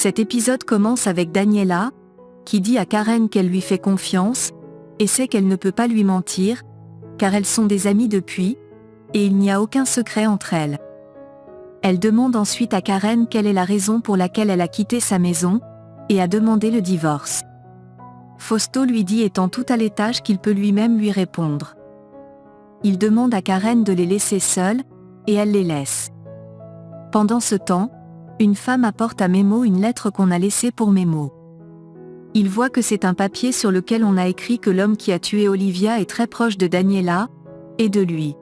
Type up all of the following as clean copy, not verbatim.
Cet épisode commence avec Daniela, qui dit à Karen qu'elle lui fait confiance, et sait qu'elle ne peut pas lui mentir, car elles sont des amies depuis, et il n'y a aucun secret entre elles. Elle demande ensuite à Karen quelle est la raison pour laquelle elle a quitté sa maison, et a demandé le divorce. Fausto lui dit étant tout à l'étage qu'il peut lui-même lui répondre. Il demande à Karen de les laisser seuls, et elle les laisse. Pendant ce temps, une femme apporte à Memo une lettre qu'on a laissée pour Memo. Il voit que c'est un papier sur lequel on a écrit que l'homme qui a tué Olivia est très proche de Daniela, et de lui.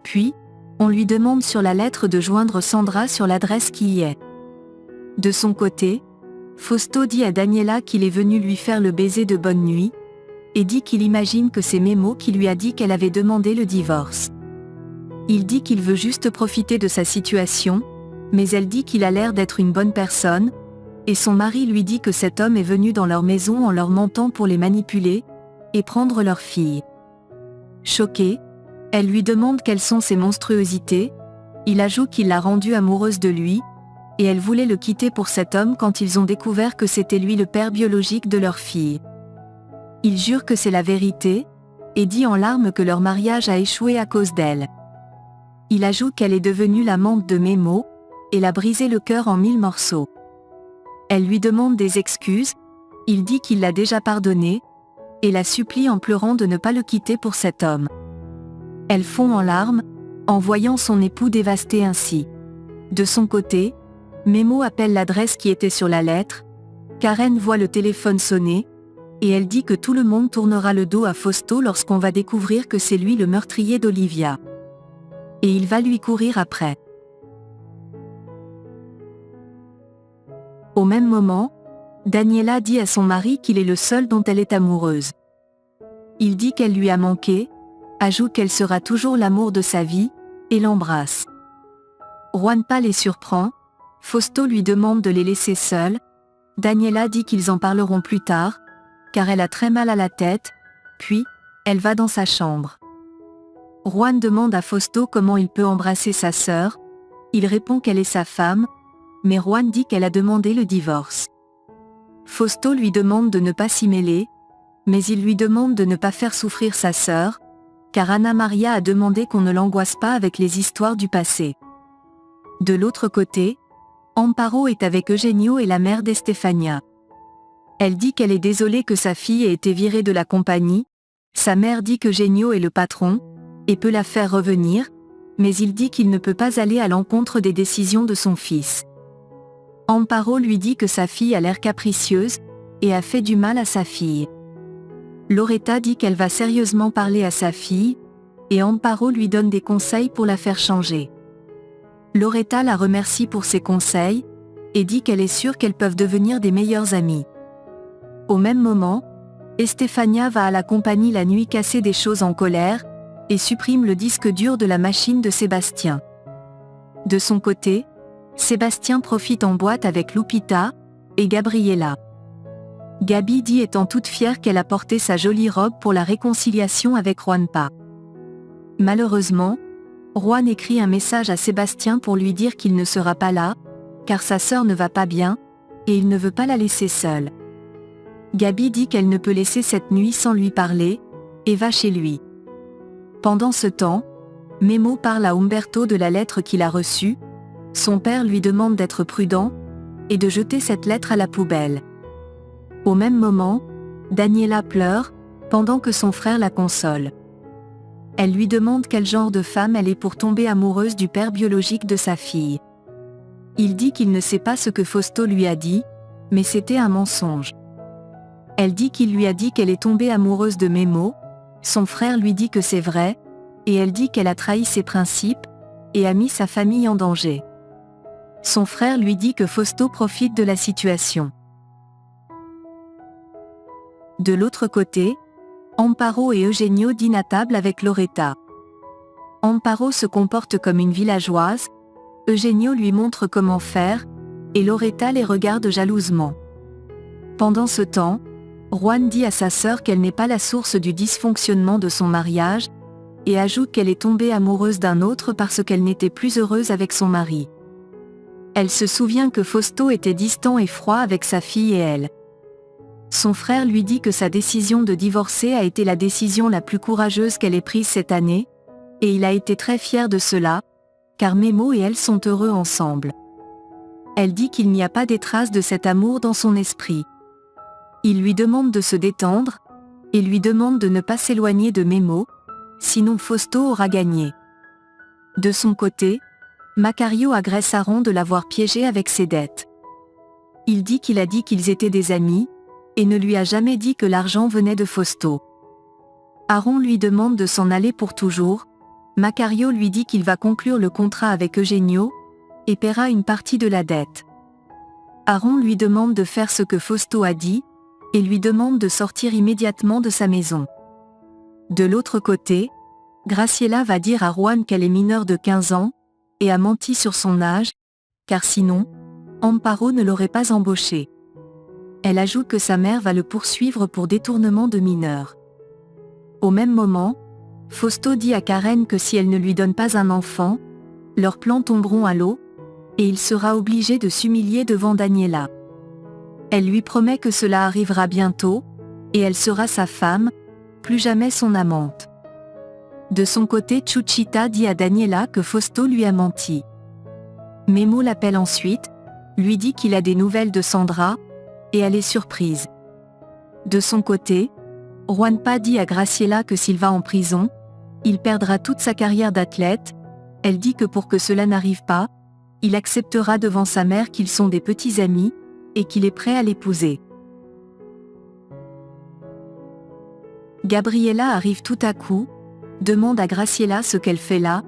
Puis, on lui demande sur la lettre de joindre Sandra sur l'adresse qui y est. De son côté, Fausto dit à Daniela qu'il est venu lui faire le baiser de bonne nuit, et dit qu'il imagine que c'est Memo qui lui a dit qu'elle avait demandé le divorce. Il dit qu'il veut juste profiter de sa situation, mais elle dit qu'il a l'air d'être une bonne personne, et son mari lui dit que cet homme est venu dans leur maison en leur mentant pour les manipuler, et prendre leur fille. Choquée, elle lui demande quelles sont ses monstruosités, il ajoute qu'il l'a rendue amoureuse de lui, et elle voulait le quitter pour cet homme quand ils ont découvert que c'était lui le père biologique de leur fille. Il jure que c'est la vérité, et dit en larmes que leur mariage a échoué à cause d'elle. Il ajoute qu'elle est devenue l'amante de Memo, et l'a brisé le cœur en 1000 morceaux. Elle lui demande des excuses, il dit qu'il l'a déjà pardonné, et la supplie en pleurant de ne pas le quitter pour cet homme. Elle fond en larmes, en voyant son époux dévasté ainsi. De son côté, Memo appelle l'adresse qui était sur la lettre, Karen voit le téléphone sonner, et elle dit que tout le monde tournera le dos à Fausto lorsqu'on va découvrir que c'est lui le meurtrier d'Olivia. Et il va lui courir après. Au même moment, Daniela dit à son mari qu'il est le seul dont elle est amoureuse. Il dit qu'elle lui a manqué, ajoute qu'elle sera toujours l'amour de sa vie, et l'embrasse. Juanpa les surprend, Fausto lui demande de les laisser seuls, Daniela dit qu'ils en parleront plus tard, car elle a très mal à la tête, puis, elle va dans sa chambre. Juan demande à Fausto comment il peut embrasser sa sœur, il répond qu'elle est sa femme, mais Juan dit qu'elle a demandé le divorce. Fausto lui demande de ne pas s'y mêler, mais il lui demande de ne pas faire souffrir sa sœur, car Ana Maria a demandé qu'on ne l'angoisse pas avec les histoires du passé. De l'autre côté, Amparo est avec Eugenio et la mère d'Estefania. Elle dit qu'elle est désolée que sa fille ait été virée de la compagnie, sa mère dit qu'Eugenio est le patron, et peut la faire revenir, mais il dit qu'il ne peut pas aller à l'encontre des décisions de son fils. Amparo lui dit que sa fille a l'air capricieuse, et a fait du mal à sa fille. Loretta dit qu'elle va sérieusement parler à sa fille, et Amparo lui donne des conseils pour la faire changer. Loretta la remercie pour ses conseils, et dit qu'elle est sûre qu'elles peuvent devenir des meilleures amies. Au même moment, Estefania va à la compagnie la nuit casser des choses en colère, et supprime le disque dur de la machine de Sébastien. De son côté, Sébastien profite en boîte avec Lupita, et Gabriela. Gabi dit étant toute fière qu'elle a porté sa jolie robe pour la réconciliation avec Juanpa. Malheureusement, Juan écrit un message à Sébastien pour lui dire qu'il ne sera pas là, car sa sœur ne va pas bien, et il ne veut pas la laisser seule. Gabi dit qu'elle ne peut laisser cette nuit sans lui parler, et va chez lui. Pendant ce temps, Memo parle à Umberto de la lettre qu'il a reçue, son père lui demande d'être prudent, et de jeter cette lettre à la poubelle. Au même moment, Daniela pleure, pendant que son frère la console. Elle lui demande quel genre de femme elle est pour tomber amoureuse du père biologique de sa fille. Il dit qu'il ne sait pas ce que Fausto lui a dit, mais c'était un mensonge. Elle dit qu'il lui a dit qu'elle est tombée amoureuse de Memo, son frère lui dit que c'est vrai, et elle dit qu'elle a trahi ses principes, et a mis sa famille en danger. Son frère lui dit que Fausto profite de la situation. De l'autre côté, Amparo et Eugenio dînent à table avec Loretta. Amparo se comporte comme une villageoise, Eugenio lui montre comment faire, et Loretta les regarde jalousement. Pendant ce temps, Juan dit à sa sœur qu'elle n'est pas la source du dysfonctionnement de son mariage, et ajoute qu'elle est tombée amoureuse d'un autre parce qu'elle n'était plus heureuse avec son mari. Elle se souvient que Fausto était distant et froid avec sa fille et elle. Son frère lui dit que sa décision de divorcer a été la décision la plus courageuse qu'elle ait prise cette année, et il a été très fier de cela, car Memo et elle sont heureux ensemble. Elle dit qu'il n'y a pas des traces de cet amour dans son esprit. Il lui demande de se détendre, et lui demande de ne pas s'éloigner de Memo, sinon Fausto aura gagné. De son côté, Macario agresse Aaron de l'avoir piégé avec ses dettes. Il dit qu'il a dit qu'ils étaient des amis, et ne lui a jamais dit que l'argent venait de Fausto. Aaron lui demande de s'en aller pour toujours. Macario lui dit qu'il va conclure le contrat avec Eugenio, et paiera une partie de la dette. Aaron lui demande de faire ce que Fausto a dit, et lui demande de sortir immédiatement de sa maison. De l'autre côté, Graciela va dire à Juan qu'elle est mineure de 15 ans, et a menti sur son âge, car sinon, Amparo ne l'aurait pas embauché. Elle ajoute que sa mère va le poursuivre pour détournement de mineurs. Au même moment, Fausto dit à Karen que si elle ne lui donne pas un enfant, leurs plans tomberont à l'eau, et il sera obligé de s'humilier devant Daniela. Elle lui promet que cela arrivera bientôt, et elle sera sa femme, plus jamais son amante. De son côté, Chuchita dit à Daniela que Fausto lui a menti. Memo l'appelle ensuite, lui dit qu'il a des nouvelles de Sandra, et elle est surprise. De son côté, Juanpa dit à Graciela que s'il va en prison, il perdra toute sa carrière d'athlète. Elle dit que pour que cela n'arrive pas, il acceptera devant sa mère qu'ils sont des petits amis, et qu'il est prêt à l'épouser. Gabriela arrive tout à coup, demande à Graciela ce qu'elle fait là,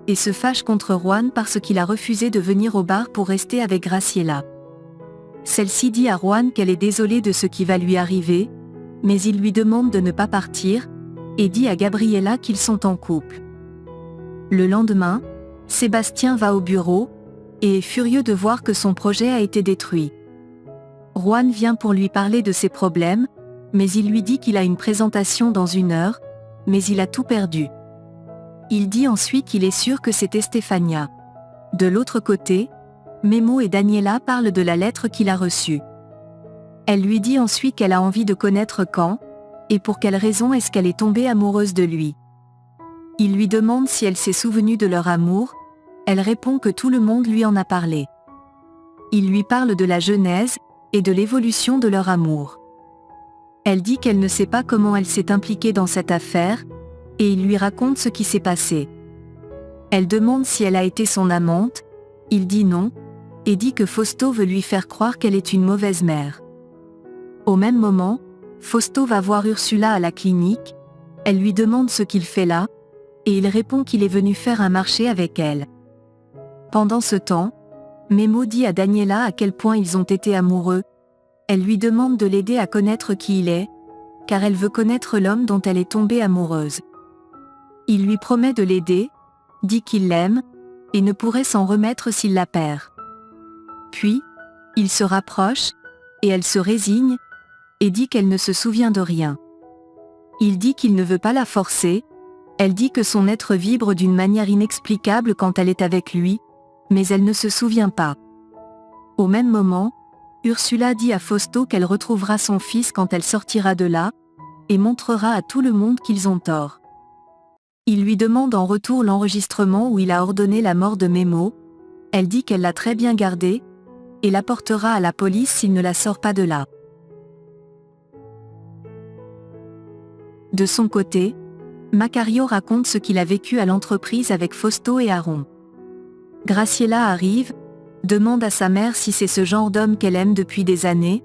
et se fâche contre Juan parce qu'il a refusé de venir au bar pour rester avec Graciela. Celle-ci dit à Juan qu'elle est désolée de ce qui va lui arriver, mais il lui demande de ne pas partir, et dit à Gabriela qu'ils sont en couple. Le lendemain, Sébastien va au bureau, et est furieux de voir que son projet a été détruit. Juan vient pour lui parler de ses problèmes, mais il lui dit qu'il a une présentation dans 1 heure, mais il a tout perdu. Il dit ensuite qu'il est sûr que c'était Stefania. De l'autre côté, Memo et Daniela parlent de la lettre qu'il a reçue. Elle lui dit ensuite qu'elle a envie de connaître quand, et pour quelle raison est-ce qu'elle est tombée amoureuse de lui. Il lui demande si elle s'est souvenue de leur amour, elle répond que tout le monde lui en a parlé. Il lui parle de la genèse, et de l'évolution de leur amour. Elle dit qu'elle ne sait pas comment elle s'est impliquée dans cette affaire, et il lui raconte ce qui s'est passé. Elle demande si elle a été son amante, il dit non, et dit que Fausto veut lui faire croire qu'elle est une mauvaise mère. Au même moment, Fausto va voir Ursula à la clinique, elle lui demande ce qu'il fait là, et il répond qu'il est venu faire un marché avec elle. Pendant ce temps, Memo dit à Daniela à quel point ils ont été amoureux. Elle lui demande de l'aider à connaître qui il est, car elle veut connaître l'homme dont elle est tombée amoureuse. Il lui promet de l'aider, dit qu'il l'aime, et ne pourrait s'en remettre s'il la perd. Puis, il se rapproche, et elle se résigne, et dit qu'elle ne se souvient de rien. Il dit qu'il ne veut pas la forcer, elle dit que son être vibre d'une manière inexplicable quand elle est avec lui, mais elle ne se souvient pas. Au même moment, Ursula dit à Fausto qu'elle retrouvera son fils quand elle sortira de là, et montrera à tout le monde qu'ils ont tort. Il lui demande en retour l'enregistrement où il a ordonné la mort de Memo, elle dit qu'elle l'a très bien gardé, et l'apportera à la police s'il ne la sort pas de là. De son côté, Macario raconte ce qu'il a vécu à l'entreprise avec Fausto et Aaron. Graciela arrive, demande à sa mère si c'est ce genre d'homme qu'elle aime depuis des années,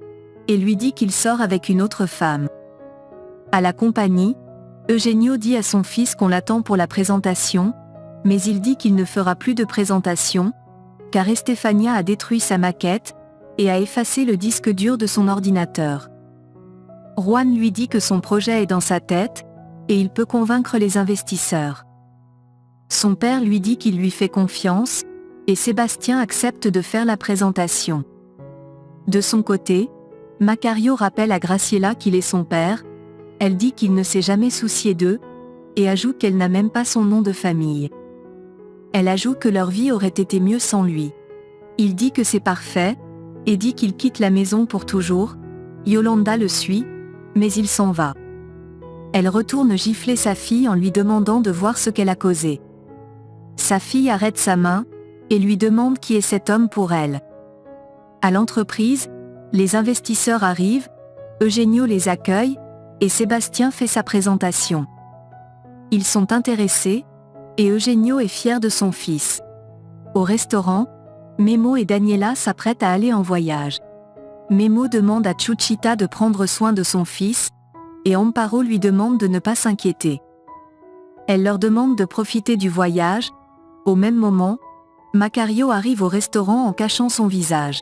et lui dit qu'il sort avec une autre femme. À la compagnie, Eugenio dit à son fils qu'on l'attend pour la présentation, mais il dit qu'il ne fera plus de présentation, car Estefania a détruit sa maquette, et a effacé le disque dur de son ordinateur. Juan lui dit que son projet est dans sa tête, et il peut convaincre les investisseurs. Son père lui dit qu'il lui fait confiance, et Sébastien accepte de faire la présentation. De son côté, Macario rappelle à Graciela qu'il est son père, elle dit qu'il ne s'est jamais soucié d'eux, et ajoute qu'elle n'a même pas son nom de famille. Elle ajoute que leur vie aurait été mieux sans lui. Il dit que c'est parfait, et dit qu'il quitte la maison pour toujours. Yolanda le suit, mais il s'en va. Elle retourne gifler sa fille en lui demandant de voir ce qu'elle a causé. Sa fille arrête sa main, et lui demande qui est cet homme pour elle. À l'entreprise, les investisseurs arrivent, Eugenio les accueille, et Sébastien fait sa présentation. Ils sont intéressés, et Eugenio est fier de son fils. Au restaurant, Memo et Daniela s'apprêtent à aller en voyage. Memo demande à Chuchita de prendre soin de son fils, et Amparo lui demande de ne pas s'inquiéter. Elle leur demande de profiter du voyage. Au même moment, Macario arrive au restaurant en cachant son visage.